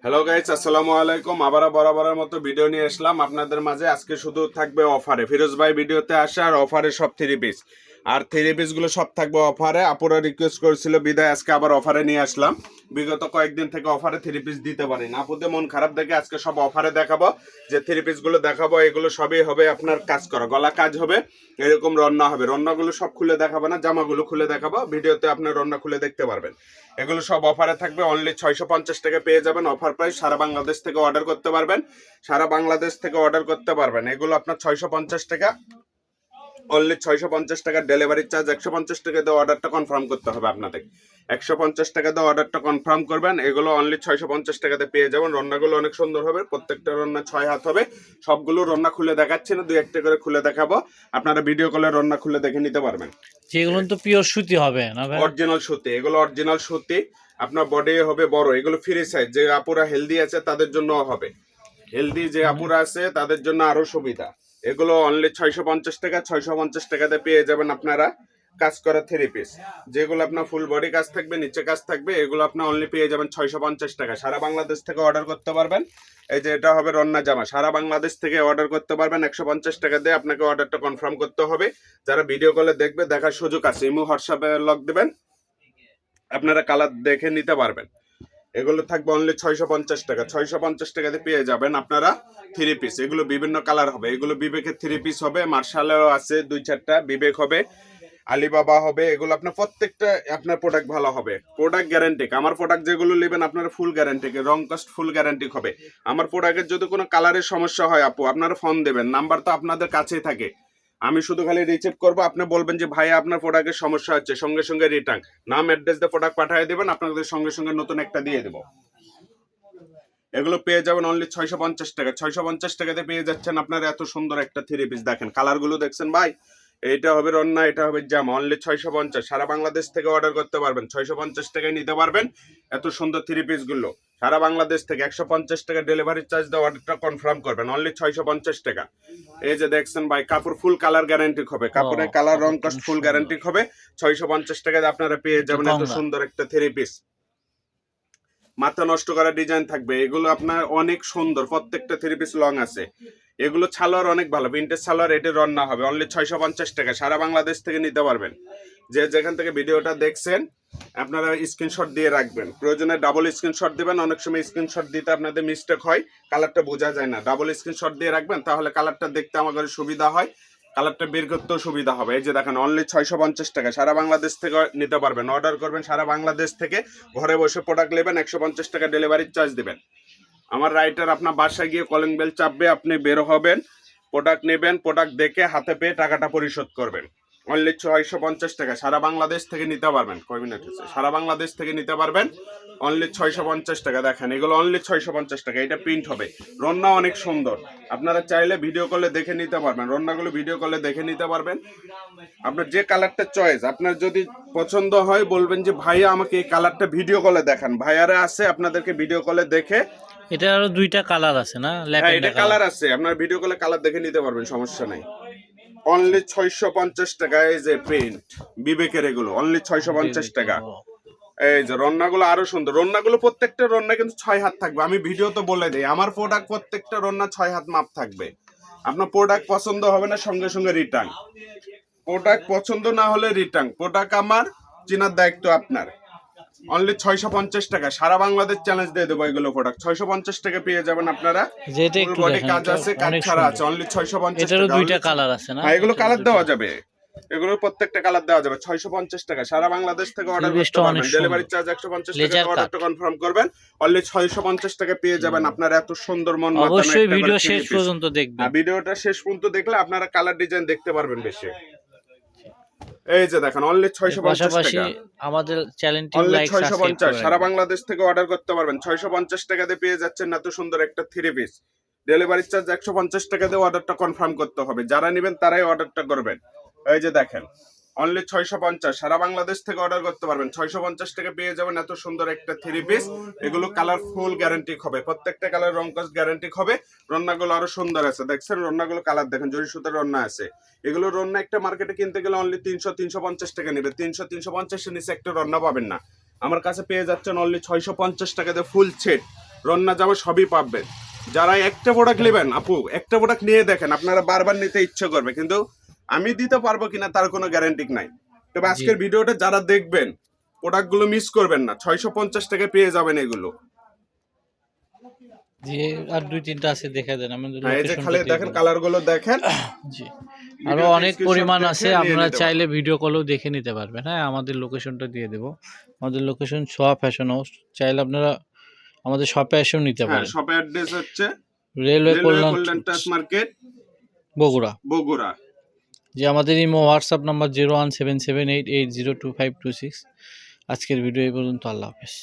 Hello guys, আসসালামু আলাইকুম। আবারও বরাবরের মতো ভিডিও নিয়ে আসলাম আপনাদের মাঝে। আজকে শুধু থাকবে অফারে, ফিরোজ ভাই ভিডিওতে আসে আর অফারে সব থ্রি পিস, আর থ্রি পিসগুলো সব থাকবে অফারে। আপুরা রিকোয়েস্ট করেছিল বিদায় আজকে আবার অফারে নিয়ে আসলাম। বিগত কয়েকদিন থেকে অফারে থ্রি পিস দিতে পারি না, আপুদের মন খারাপ দেখে আজকে সব অফারে দেখাবো। যে থ্রি পিসগুলো দেখাবো এগুলো সবই হবে আপনার কাজ করা, গলা কাজ হবে, এরকম রন্না হবে। রন্নাগুলো সব খুলে দেখাবো না, জামাগুলো খুলে দেখাবো। ভিডিওতে আপনার রন্না খুলে দেখতে পারবেন। এগুলো সব অফারে থাকবে, অনলি 650 টাকা পেয়ে যাবেন। অফার প্রাইস, সারা বাংলাদেশ থেকে অর্ডার করতে পারবেন, সারা বাংলাদেশ থেকে অর্ডার করতে পারবেন। এগুলো আপনার 650 টাকা, অনলি 650 টাকা। ডেলিভারি চার্জ 150 টাকা দিয়ে অর্ডারটা কনফার্ম করতে হবে আপনাদের। 150 টাকা দিয়ে অর্ডারটা কনফার্ম করবেন। এগুলো অনলি 650 টাকাতে পেয়ে যাবেন। রান্নাগুলো অনেক সুন্দর হবে, প্রত্যেকটা রান্না 6 হাত হবে। সবগুলো রান্না খুলে দেখাচ্ছি না, দুই একটা করে খুলে দেখাবো, আপনারা ভিডিও কলে রান্না খুলে দেখে নিতে পারবেন। যেগুলো তো পিওর সুতি হবে না ভাই? অরিজিনাল সুতি, এগুলো অরিজিনাল সুতি। আপনার বডি হবে বড়, এগুলো ফ্রি সাইজ। যে আপুরা হেলদি আছে তাদের জন্য হবে, হেলদি যে আপুরা আছে তাদের জন্য আরো সুবিধা। এগুলো অনলি 650 টাকা, 650 টাকাতে পেয়ে যাবেন আপনারা কাজ করা থ্রি পিস। যেগুলো আপনার ফুল বডি কাজ থাকবে, নিচে কাজ থাকবে, এগুলো আপনার অনলি পেয়ে যাবেন 650 টাকা। সারা বাংলাদেশ থেকে অর্ডার করতে পারবেন। এই যে এটা হবে রন্না জামা, সারা বাংলাদেশ থেকে অর্ডার করতে পারবেন। 150 টাকা দিয়ে আপনাকে অর্ডারটা কনফার্ম করতে হবে। যারা ভিডিও কলে দেখবে, দেখার সুযোগ আছে, ইমো হোয়াটসঅ্যাপে লক দেবেন, আপনারা কালার দেখে নিতে পারবেন। এগুলো থাকবে অনলি 650 টাকা। 650 টাকাতে পেয়ে যাবেন আপনারা থ্রি পিস। এগুলো বিভিন্ন কালার হবে, এগুলো বিবেকের থ্রি পিস হবে, মার্শালেও আছে দুই চারটা, বিবেক হবে, আলিবাবা হবে। এগুলো আপনার প্রত্যেকটা আপনার প্রোডাক্ট ভালো হবে, প্রোডাক্ট গ্যারান্টি। আমার প্রোডাক্ট যেগুলো নেবেন আপনারা ফুল গ্যারান্টি, রং কস্ট ফুল গ্যারান্টি হবে। আমার প্রোডাক্টের যদি কোনো কালারের সমস্যা হয় আপু, আপনারা ফোন দেবেন, নাম্বার তো আপনাদের কাছেই থাকে। আমি শুধু খালি রিসিভ করবো, আপনি বলবেন যে ভাই আপনার প্রোডাক্টের সমস্যা হচ্ছে, সঙ্গে সঙ্গে রিটার্ন, নাম অ্যাড্রেস দিয়ে প্রোডাক্ট পাঠিয়ে দেবেন, আপনাদের সঙ্গে সঙ্গে নতুন একটা দিয়ে দেবো। এগুলো পেয়ে যাবেন অনলি 650 টাকা। 650 টাকাতে পেয়ে যাচ্ছেন আপনারা এত সুন্দর একটা থ্রি পিস। দেখেন কালারগুলো দেখছেন ভাই, এইটা হবে রন্না, এটা হবে জামা, অনলি 650। সারা বাংলাদেশ থেকে অর্ডার করতে পারবেন, 650 টাকায় নিতে পারবেন এত সুন্দর থ্রি পিস গুলো। সারা বাংলাদেশ থেকে 150 টাকা ডেলিভারি চার্জ দিয়ে অর্ডারটা কনফার্ম করবেন, অনলি 650 টাকা। এই যে দেখছেন ভাই, কাপড় ফুল কালার গ্যারান্টি হবে, কাপড়ের কালার রং কস্ট ফুল গ্যারান্টি হবে। 650 টাকায় আপনারা পেয়ে যাবেন এত সুন্দর একটা থ্রি পিস। মাথা নষ্ট করা ডিজাইন থাকবে, এগুলো আপনার অনেক সুন্দর, প্রত্যেকটা থ্রি পিস লং আছে। এগুলো সালোয়ার অনেক ভালো, ভিন্টেজ সালোয়ার, এটি রান্না হবে অনলি 650 টাকা। সারা বাংলাদেশ থেকে নিতে পারবেন। যে যেখান থেকে ভিডিওটা দেখছেন আপনারা স্ক্রিনশট দিয়ে রাখবেন, প্রয়োজনে ডাবল স্ক্রিনশট দিবেন। অনেক সময় স্ক্রিনশট দিতে আপনাদের মিস্টেক হয়, কালারটা বোঝা যায় না। ডাবল স্ক্রিনশট দিয়ে রাখবেন, তাহলে কালারটা দেখতে আমাদের সুবিধা হয়, কালারটা বের করতেও সুবিধা হবে। এই যে দেখেন অনলি 650 টাকা, সারা বাংলাদেশ থেকে নিতে পারবেন। অর্ডার করবেন সারা বাংলাদেশ থেকে, ঘরে বসে প্রোডাক্ট নেবেন, 150 টাকা ডেলিভারি চার্জ দিবেন। আমার রাইটার আপনার বাসায় গিয়ে কলিং বেল চাপবে, আপনি বের হবেন, প্রোডাক্ট নেবেন, প্রোডাক্ট দেখে হাতে পেয়ে টাকাটা পরিশোধ করবেন। অনলি 650 টাকা, সারা বাংলাদেশ থেকে নিতে পারবেন। কয় মিনিট হচ্ছে? সারা বাংলাদেশ থেকে নিতে পারবেন অনলি 650 টাকা। দেখেন এগুলো অনলি 650 টাকা। এটা প্রিন্ট হবে, রন্না অনেক সুন্দর, আপনারা চাইলে ভিডিও কলে দেখে নিতে পারবেন। রন্নাগুলো ভিডিও কলে দেখে নিতে পারবেন। আপনার যে কালারটা চয়েস, আপনার যদি পছন্দ হয় বলবেন যে ভাইয়া আমাকে এই কালারটা ভিডিও কলে দেখান, ভাইয়ারা আছে আপনাদেরকে ভিডিও কলে দেখে। এটা আরো দুইটা কালার আছে না? হ্যাঁ, এটা কালার আছে, আপনার ভিডিও কলে কালার দেখে নিতে পারবেন, সমস্যা নাই। অনলি 650 টাকা। এই যে প্রিন্ট বিবেকের, এগুলো অনলি 650 টাকা। এই যে রন্নাগুলো আরো সুন্দর, রন্নাগুলো প্রত্যেকটা রন্না কিন্তু 6 হাত থাকবে। আমি ভিডিও তো বলে দেই, আমার প্রোডাক্ট প্রত্যেকটা রন্না 6 হাত মাপ থাকবে। আপনার প্রোডাক্ট পছন্দ হবে না, সঙ্গে সঙ্গে রিটার্ন। প্রোডাক্ট পছন্দ না হলে রিটার্ন, প্রোডাক্ট আমার চেনার দায়িত্ব আপনার। অনলি 650 টাকা, সারা বাংলাদেশ চ্যালেঞ্জ দিয়ে দেবো। এগুলো প্রোডাক্ট 650 টাকা পেয়ে যাবেন আপনারা। যেটা ফুল একটু বডি দেখেন, কাজ আছে, কাজ অনেক ছাড়া আছে, সুন্দর। অনলি 650 এটারও টাকা। দুইটা কালার আছে না? হ্যাঁ, এগুলো কালার দেওয়া যাবে, এগুলোর প্রত্যেকটা কালার দেওয়া যাবে। 650 টাকা, সারা বাংলাদেশ থেকে অর্ডার করতে পরিবেশটা অনেক পারবেন। ডেলিভারি সুন্দর, চার্জ 150 টাকা লেজার দিয়ে অর্ডারটা কাট। কনফার্ম করবেন। অনলি 650 টাকা পেয়ে যাবেন আপনারা এত সুন্দর মন মাতানো অবশ্যই একটা ভিডিও করে শেষ থ্রি পিস। পর্যন্ত দেখবেন। ভিডিওটা শেষ পর্যন্ত দেখলে আপনারা কালার ডিজাইন দেখতে পারবেন বেশি। এই যে দেখেন অনলি 650 পাশাপাশি টাকা, আমাদের চ্যানেলটি অনলি লাইক সাবস্ক্রাইব 650। করে সারা রাখবেন। বাংলাদেশ থেকে অর্ডার করতে পারবেন। 650 টাকাতে পেয়ে যাচ্ছেন এত সুন্দর একটা থ্রি পিস। ডেলিভারি চার্জ 150 টাকা দিয়ে অর্ডারটা কনফার্ম করতে হবে, যারা নেবেন তারাই অর্ডারটা করবেন। এই যে দেখেন অনলি 650, সারা বাংলাদেশ থেকে অর্ডার করতে পারবেন। 650 টাকা পেয়ে যাবেন এত সুন্দর একটা থ্রি পিস। এগুলো কালারফুল গ্যারান্টি হবে, প্রত্যেকটা কালার রং কস গ্যারান্টি হবে। রন্নাগুলো আরো সুন্দর আছে, দেখছেন রন্নাগুলো কালার দেখেন, জরি সুতার রন্না আছে। এগুলো রন্না একটা মার্কেটে কিনতে গেলে অনলি 300-350 টাকা নেবে, 300-350 এর নিচে একটা রন্না পাবেন না। আমার কাছে পেয়ে যাচ্ছেন অনলি 650 টাকা দিয়ে ফুল সেট। রন্না জামা সবই পাবেন। যারা একটা প্রোডাক্ট নেবেন আপু, একটা প্রোডাক্ট নিয়ে দেখেন, আপনারা বারবার নিতে ইচ্ছে করবে, কিন্তু আমি দিতে পারবো কিনা তার কোনো গ্যারান্টি নাই। তবে আজকের ভিডিওটা যারা দেখবেন প্রোডাক্টগুলো মিস করবেন না, 650 টাকায় পেয়ে যাবেন এগুলো। জি, আর দুই তিনটা আছে দেখা দেন আমাদের হ্যাঁ, এই যে লোকেশনটা খালি দিয়ে দেখেন দিন। কালারগুলো দেখেন। জি, আরো ভিডিওতে অনেক screenshot পরিমাণ দেখে আছে, নিয়ে আপনারা নিতে চাইলে ভিডিও কলেও দেখে নিতে পারবেন। হ্যাঁ, আমাদের লোকেশনটা দিয়ে দেব। আমাদের লোকেশন সোয়া ফ্যাশন হাউস, চাইলে আপনারা আমাদের শপে এসেও নিতে হ্যাঁ, পারেন। শপের অ্যাড্রেস হচ্ছে রেলওয়ে রেলওয়ে কল্যাণ কল্যাণ ট্রাস মার্কেট, বগুড়া। বগুড়া। যে আমাদের ইমো হোয়াটসঅ্যাপ নাম্বার 01778802526। আজকের ভিডিও এই পর্যন্ত। আল্লাহ হাফেজ।